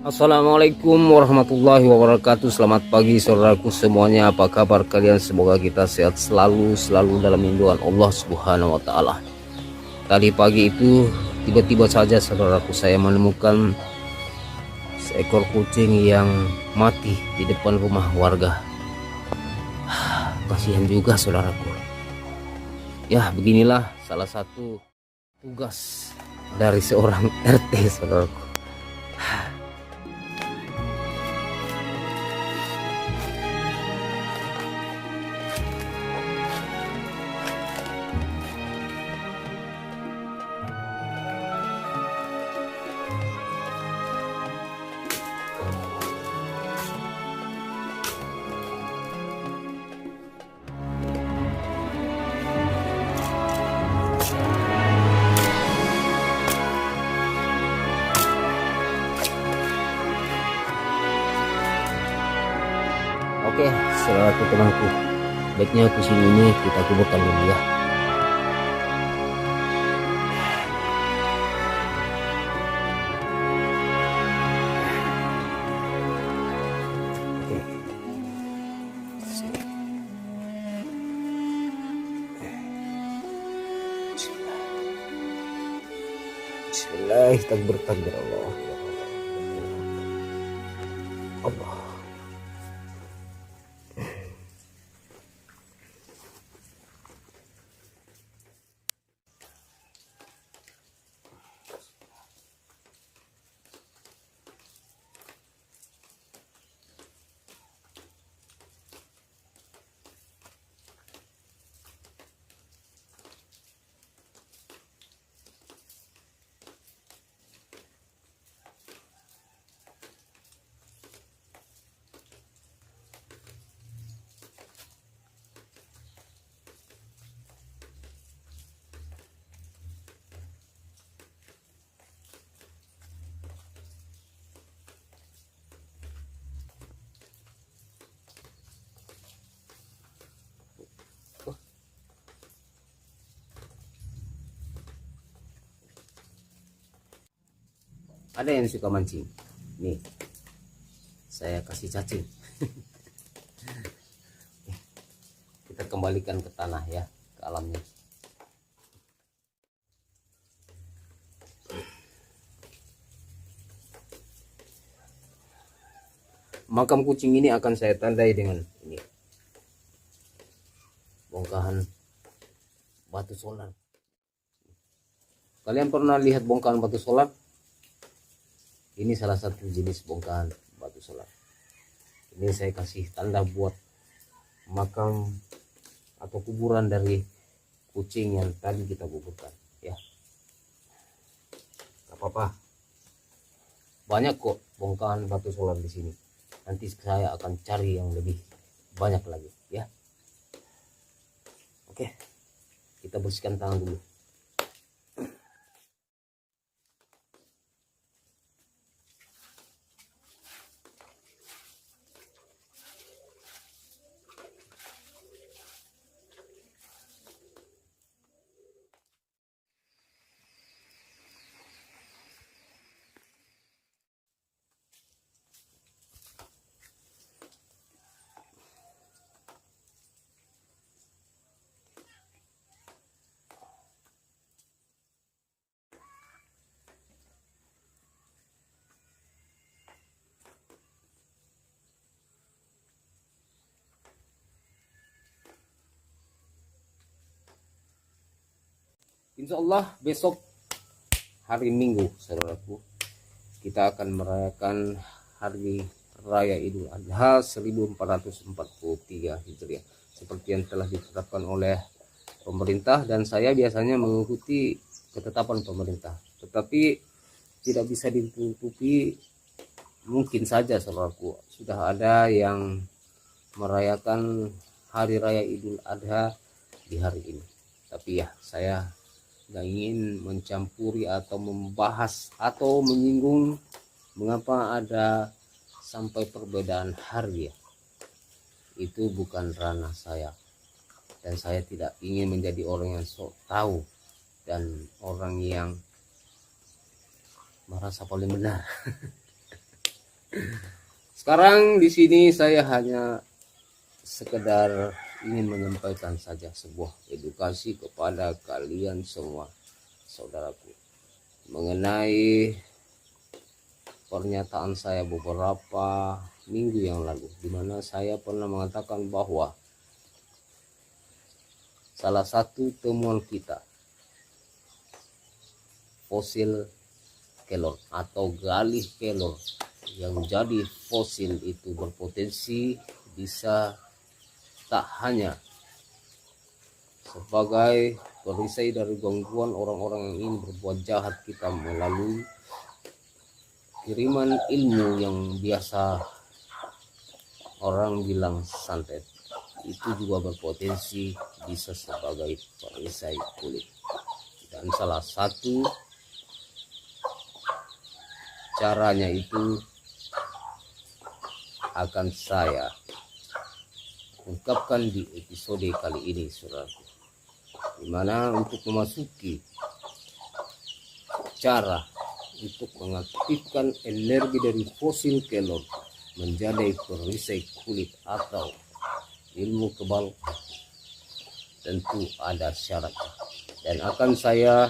Assalamualaikum warahmatullahi wabarakatuh. Selamat pagi saudaraku semuanya. Apa kabar kalian? Semoga kita sehat selalu dalam lindungan Allah Subhanahu wa taala. Tadi pagi itu tiba-tiba saja saudaraku saya menemukan seekor kucing yang mati di depan rumah warga. Kasihan juga saudaraku. Ya, beginilah salah satu tugas dari seorang RT saudaraku. Oke, saudaraku temanku, baiknya kucing ini kita kuburkan dulu ya. Oke. Bismillah, takbir takbir Allah. Allah. Ada yang suka mancing. Nih, saya kasih cacing. Kita kembalikan ke tanah ya, ke alamnya. Makam kucing ini akan saya tandai dengan ini, bongkahan batu solar. Kalian pernah lihat bongkahan batu solar? Ini salah satu jenis bongkahan batu solar. Ini saya kasih tanda buat makam atau kuburan dari kucing yang tadi kita kuburkan ya. Gak apa-apa, banyak kok bongkahan batu solar di sini. Nanti saya akan cari yang lebih banyak lagi ya. Oke, kita bersihkan tangan dulu. Insya Allah besok hari Minggu saudaraku, kita akan merayakan hari raya Idul Adha 1443 Hijriah seperti yang telah ditetapkan oleh pemerintah, dan saya biasanya mengikuti ketetapan pemerintah, tetapi tidak bisa ditutupi, mungkin saja saudaraku sudah ada yang merayakan hari raya Idul Adha di hari ini. Tapi ya, saya nggak ingin mencampuri atau membahas atau menyinggung mengapa ada sampai perbedaan hari ya. Itu bukan ranah saya, dan saya tidak ingin menjadi orang yang sok tahu dan orang yang merasa paling benar. Sekarang di sini saya hanya sekedar ingin menyampaikan saja sebuah edukasi kepada kalian semua, saudaraku, mengenai pernyataan saya beberapa minggu yang lalu, di mana saya pernah mengatakan bahwa salah satu temuan kita, fosil kelor atau galih kelor yang jadi fosil itu berpotensi bisa tak hanya sebagai perisai dari gangguan orang-orang yang ingin berbuat jahat kita melalui kiriman ilmu yang biasa orang bilang santet, itu juga berpotensi bisa sebagai perisai kulit. Dan salah satu caranya itu akan saya ungkapkan di episode kali ini, saudaraku, dimana untuk memasuki cara untuk mengaktifkan energi dari fosil kelor menjadi perisai kulit atau ilmu kebal, tentu ada syaratnya dan akan saya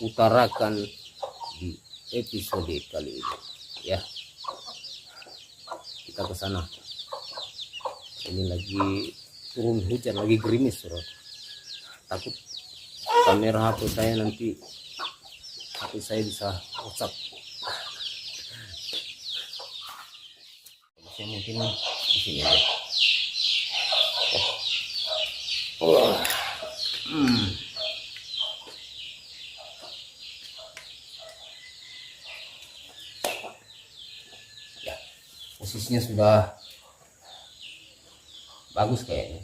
utarakan di episode kali ini ya. Kita ke sana. Ini lagi turun hujan, lagi gerimis, saudara. Takut kamera HP saya nanti bisa rusak. Saya mungkin di sini aja. Ya, posisinya sudah bagus kayaknya.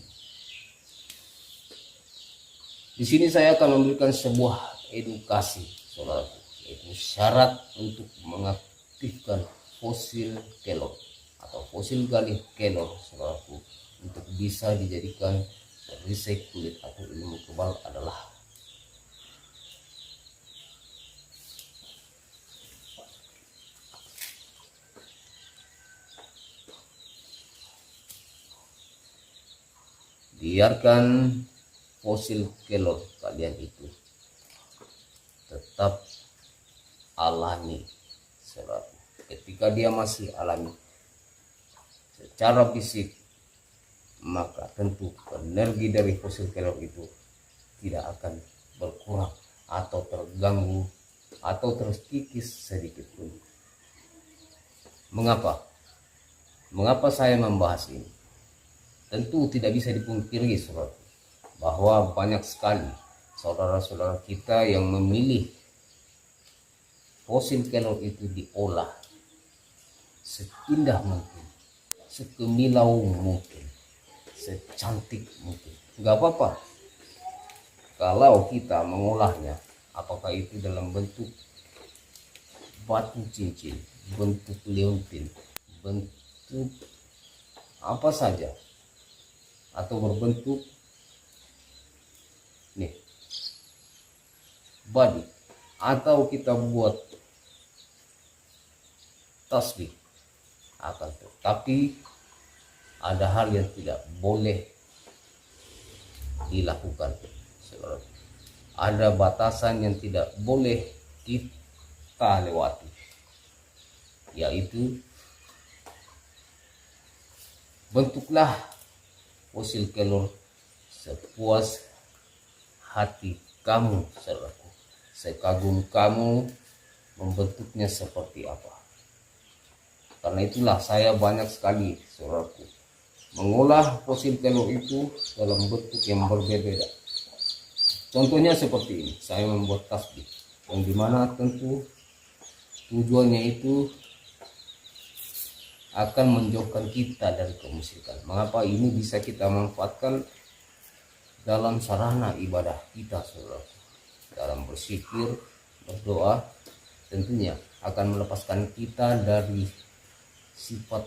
Di sini saya akan memberikan sebuah edukasi, saudaraku, yaitu syarat untuk mengaktifkan fosil kelor atau fosil galih kelor, saudaraku, untuk bisa dijadikan perisai kulit atau ilmu kebal adalah biarkan fosil kelor kalian itu tetap alami, saudara. Ketika dia masih alami secara fisik, maka tentu energi dari fosil kelor itu tidak akan berkurang atau terganggu atau terkikis sedikit pun. Mengapa saya membahas ini? Tentu tidak bisa dipungkiri, saudara, bahwa banyak sekali saudara-saudara kita yang memilih fosil kelor itu diolah seindah mungkin, sekemilau mungkin, secantik mungkin. Nggak apa-apa kalau kita mengolahnya, apakah itu dalam bentuk batu cincin, bentuk liontin, bentuk apa saja, atau berbentuk nih body, atau kita buat tasbih, akan tetapi ada hal yang tidak boleh dilakukan, saudara. Ada batasan yang tidak boleh kita lewati, yaitu bentuklah fosil kelor sepuas hati kamu, saudaraku. Sekagum kamu membentuknya seperti apa. Karena itulah saya banyak sekali, saudaraku, mengolah fosil kelor itu dalam bentuk yang berbeda. Contohnya seperti ini, saya membuat tasbih, yang dimana tentu tujuannya itu akan menjauhkan kita dari kemusyrikan. Mengapa ini bisa kita manfaatkan dalam sarana ibadah kita, saudara? Dalam berzikir, berdoa, tentunya akan melepaskan kita dari sifat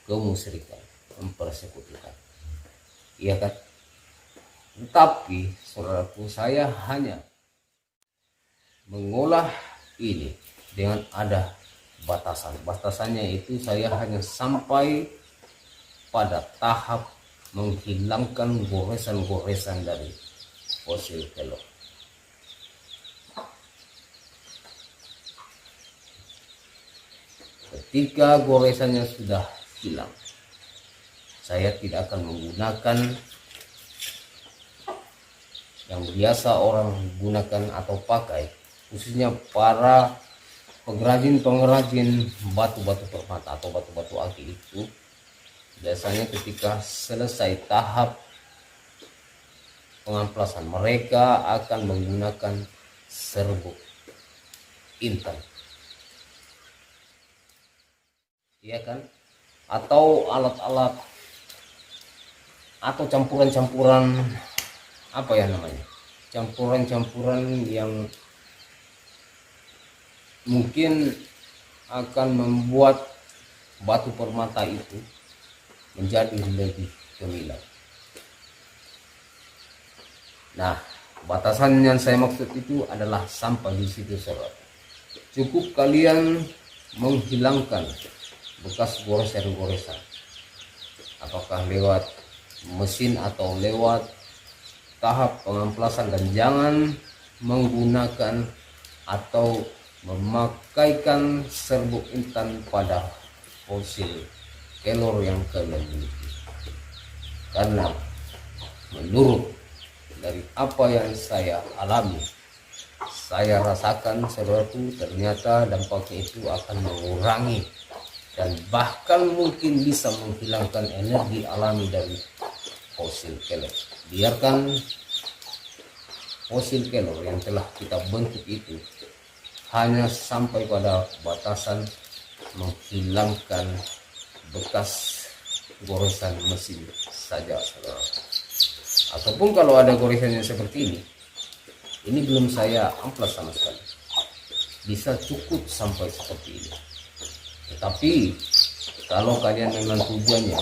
kemusyrikan, mempersekutukan. Iya kan? Tetapi, saudaraku, saya hanya mengolah ini dengan ada Batasannya itu saya hanya sampai pada tahap menghilangkan goresan-goresan dari fosil kelor. Ketika goresannya sudah hilang, saya tidak akan menggunakan yang biasa orang gunakan atau pakai, khususnya para pengrajin batu-batu permata atau batu-batu akik itu. Biasanya ketika selesai tahap pengamplasan, mereka akan menggunakan serbuk intan, iya kan, atau alat-alat atau campuran-campuran apa ya namanya, campuran-campuran yang mungkin akan membuat batu permata itu menjadi lebih gemilang. Nah, batasan yang saya maksud itu adalah sampai di situ saja. Cukup kalian menghilangkan bekas goresan-goresan, apakah lewat mesin atau lewat tahap pengamplasan, dan jangan menggunakan atau memakaikan serbuk intan pada fosil kelor yang kalian miliki. Karena menurut dari apa yang saya alami, saya rasakan saudaraku, ternyata dampaknya itu akan mengurangi dan bahkan mungkin bisa menghilangkan energi alami dari fosil kelor. Biarkan fosil kelor yang telah kita bentuk itu hanya sampai pada batasan menghilangkan bekas goresan mesin saja, saudara. Ataupun kalau ada goresannya seperti ini belum saya amplas sama sekali, bisa cukup sampai seperti ini. Tetapi kalau kalian memang tujuannya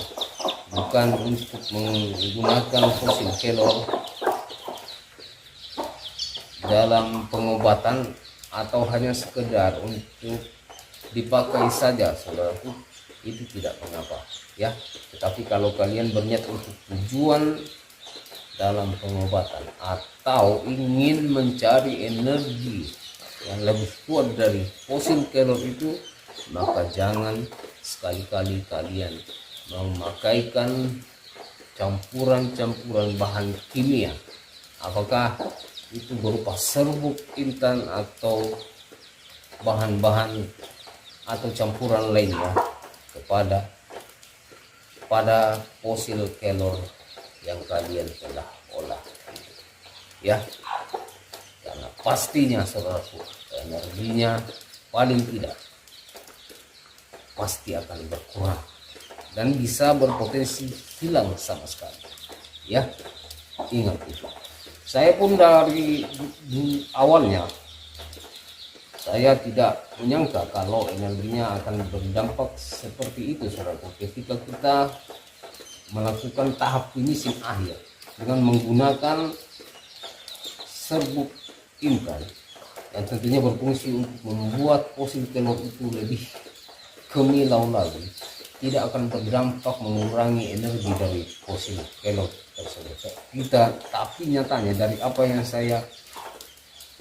bukan untuk menggunakan fosil kelor dalam pengobatan atau hanya sekedar untuk dipakai saja, saudaraku, itu tidak mengapa ya. Tetapi kalau kalian berniat untuk tujuan dalam pengobatan atau ingin mencari energi yang lebih kuat dari fosil kelor itu, maka jangan sekali-kali kalian memakaikan campuran-campuran bahan kimia, apakah itu berupa serbuk intan atau bahan-bahan atau campuran lainnya pada fosil kelor yang kalian telah olah ya. Karena pastinya saudaraku, energinya paling tidak pasti akan berkurang dan bisa berpotensi hilang sama sekali ya. Ingat itu. Saya pun dari awalnya saya tidak menyangka kalau energinya akan berdampak seperti itu, saudaraku. Ketika kita melakukan tahap finishing akhir dengan menggunakan serbuk intan yang tentunya berfungsi untuk membuat fosil kelor itu lebih gemilang lagi, tidak akan berdampak mengurangi energi dari fosil kelor tersebut. Tapi nyatanya dari apa yang saya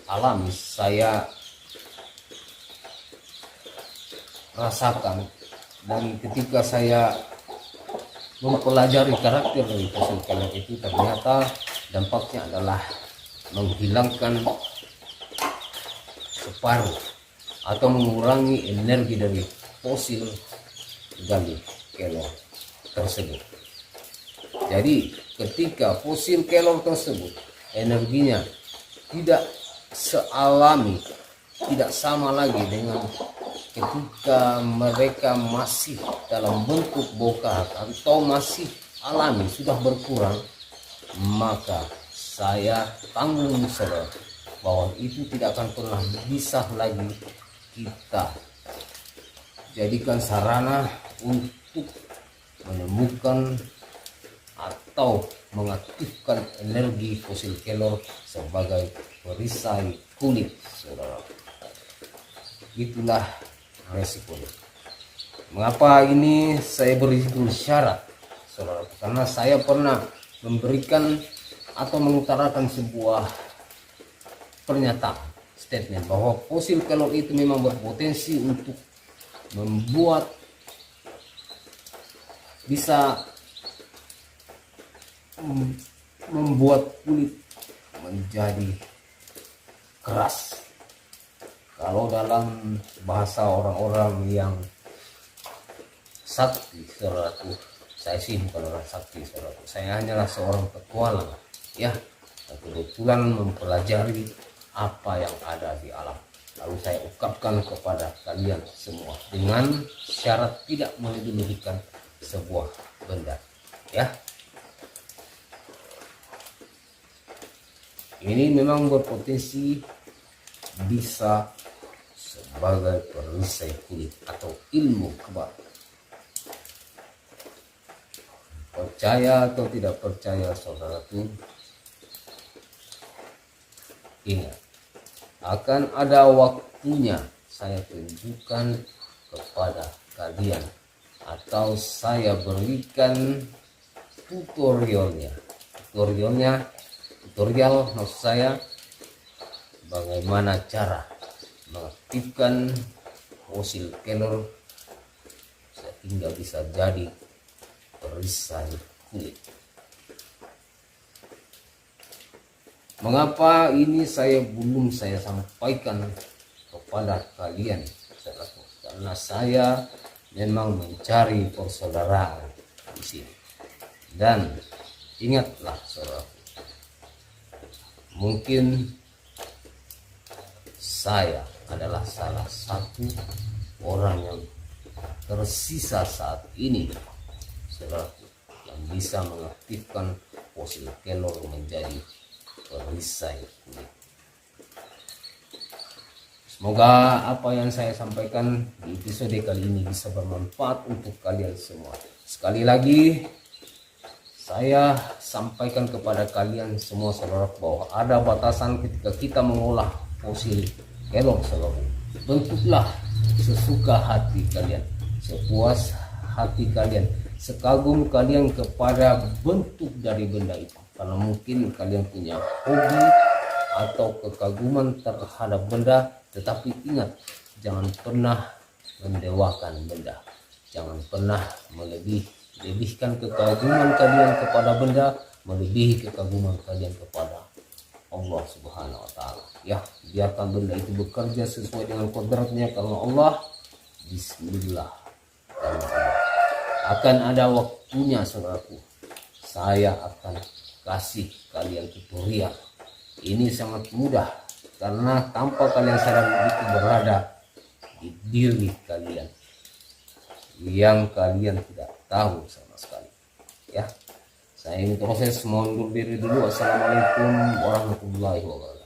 alami, saya rasakan, dan ketika saya mempelajari karakter dari fosil kelor itu, ternyata dampaknya adalah menghilangkan separuh atau mengurangi energi dari fosil gali kelor tersebut. Jadi ketika fosil kelor tersebut energinya tidak sealami, tidak sama lagi dengan ketika mereka masih dalam bentuk bokar atau masih alami, sudah berkurang, maka saya tanggung saudara bahwa itu tidak akan pernah bisa lagi kita jadikan sarana untuk menemukan atau mengaktifkan energi fosil kelor sebagai perisai kulit, saudara. Itulah resikonya. Mengapa ini saya beri syarat, saudara? Karena saya pernah memberikan atau mengutarakan sebuah pernyataan, statement bahwa fosil kelor itu memang berpotensi untuk bisa membuat kulit menjadi keras. Kalau dalam bahasa orang-orang yang sakti, saudaraku, saya sih bukan orang sakti, saudaraku. Saya hanyalah seorang petualang, ya, kebetulan mempelajari apa yang ada di alam. Lalu saya ungkapkan kepada kalian semua dengan syarat tidak melebih-lebihkan sebuah benda, ya. Ini memang berpotensi bisa sebagai perisai kulit atau ilmu kebal. Percaya atau tidak percaya, saudaraku, ingat, akan ada waktunya saya tunjukkan kepada kalian atau saya berikan tutorial maksud saya, bagaimana cara mengaktifkan fosil kelor sehingga bisa jadi perisai kulit. Mengapa ini belum saya sampaikan kepada kalian? Karena saya memang mencari persaudaraan di sini. Dan ingatlah, saudara, mungkin saya adalah salah satu orang yang tersisa saat ini, saudaraku, yang bisa mengaktifkan fosil kelor menjadi perisai kulit. Semoga apa yang saya sampaikan di episode kali ini bisa bermanfaat untuk kalian semua. Sekali lagi saya sampaikan kepada kalian semua, saudara, bahwa ada batasan ketika kita mengolah fosil kelor, saudara. Bentuklah sesuka hati kalian, sepuas hati kalian, sekagum kalian kepada bentuk dari benda itu. Karena mungkin kalian punya hobi atau kekaguman terhadap benda, tetapi ingat, jangan pernah mendewakan benda. Jangan pernah melebihkan kekaguman kalian kepada benda, melebihi kekaguman kalian kepada Allah Subhanahu wa Ta'ala. Ya, biarkan benda itu bekerja sesuai dengan kodratnya, karena Allah, bismillah, karena Allah. Akan ada waktunya, saudaraku, saya akan kasih kalian tutorial. Ini sangat mudah, karena tanpa kalian sadar itu berada di diri kalian yang kalian tidak tahu sama sekali, ya. Saya ini proses, mohon undur diri dulu. Assalamualaikum warahmatullahi wabarakatuh.